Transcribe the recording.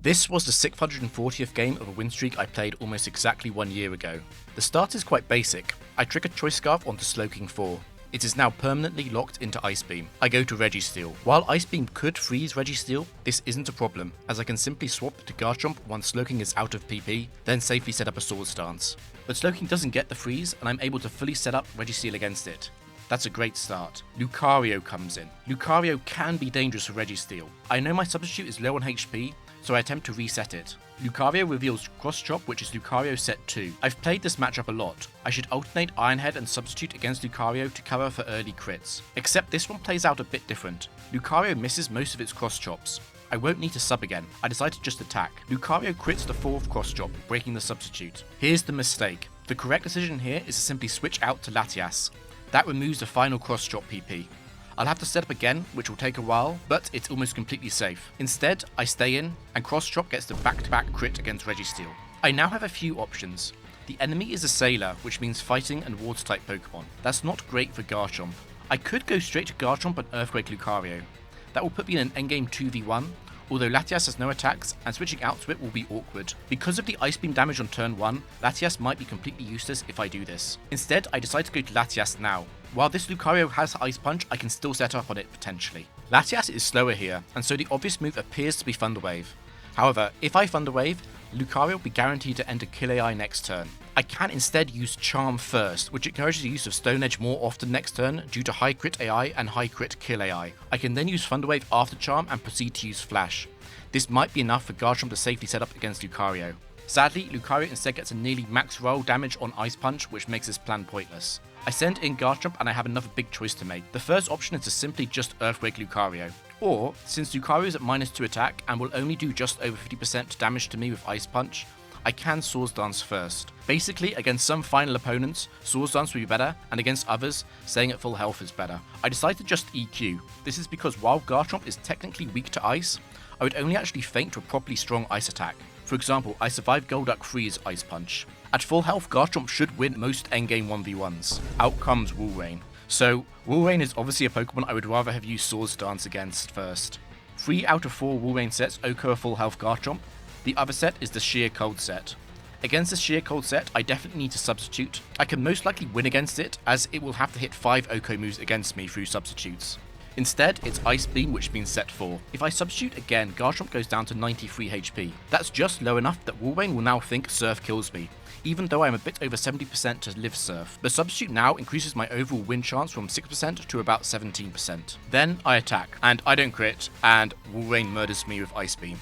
This was the 640th game of a win streak I played almost exactly 1 year ago. The start is quite basic. I trigger Choice Scarf onto Slowking 4. It is now permanently locked into Ice Beam. I go to Registeel. While Ice Beam could freeze Registeel, this isn't a problem, as I can simply swap to Garchomp once Slowking is out of PP, then safely set up a Swords Dance. But Slowking doesn't get the freeze, and I'm able to fully set up Registeel against it. That's a great start. Lucario comes in. Lucario can be dangerous for Registeel. I know my substitute is low on HP, so I attempt to reset it. Lucario reveals Cross Chop, which is Lucario set 2. I've played this matchup a lot. I should alternate Iron Head and substitute against Lucario to cover for early crits. Except this one plays out a bit different. Lucario misses most of its Cross Chops. I won't need to sub again. I decide to just attack. Lucario crits the 4th Cross Chop, breaking the substitute. Here's the mistake. The correct decision here is to simply switch out to Latias. That removes the final Cross Chop PP. I'll have to set up again, which will take a while, but it's almost completely safe. Instead, I stay in, and Cross Chop gets the back-to-back crit against Registeel. I now have a few options. The enemy is a Sailor, which means fighting and Water-type Pokemon. That's not great for Garchomp. I could go straight to Garchomp and Earthquake Lucario. That will put me in an endgame 2v1, although Latias has no attacks, and switching out to it will be awkward. Because of the Ice Beam damage on turn 1, Latias might be completely useless if I do this. Instead, I decide to go to Latias now. While this Lucario has Ice Punch, I can still set up on it potentially. Latias is slower here, and so the obvious move appears to be Thunder Wave. However, if I Thunder Wave, Lucario will be guaranteed to enter Kill AI next turn. I can instead use Charm first, which encourages the use of Stone Edge more often next turn due to high crit AI and high crit kill AI. I can then use Thunder Wave after Charm and proceed to use Flash. This might be enough for Garchomp to safely set up against Lucario. Sadly, Lucario instead gets a nearly max roll damage on Ice Punch, which makes this plan pointless. I send in Garchomp and I have another big choice to make. The first option is to simply just Earthquake Lucario. Or, since Lucario is at -2 attack and will only do just over 50% damage to me with Ice Punch, I can Swords Dance first. Basically, against some final opponents, Swords Dance will be better, and against others, staying at full health is better. I decided to just EQ. This is because while Garchomp is technically weak to Ice, I would only actually faint to a properly strong Ice attack. For example, I survived Golduck Freeze Ice Punch. At full health, Garchomp should win most endgame 1v1s. Out comes Walrein. So, Walrein is obviously a Pokemon I would rather have used Swords Dance against first. 3 out of 4 Walrein sets OHKO a full health Garchomp. The other set is the Sheer Cold set. Against the Sheer Cold set, I definitely need to substitute. I can most likely win against it, as it will have to hit 5 OHKO moves against me through substitutes. Instead, it's Ice Beam, which means set 4. If I substitute again, Garchomp goes down to 93 HP. That's just low enough that Walrein will now think Surf kills me, even though I'm a bit over 70% to live Surf. The substitute now increases my overall win chance from 6% to about 17%. Then I attack, and I don't crit, and Walrein murders me with Ice Beam.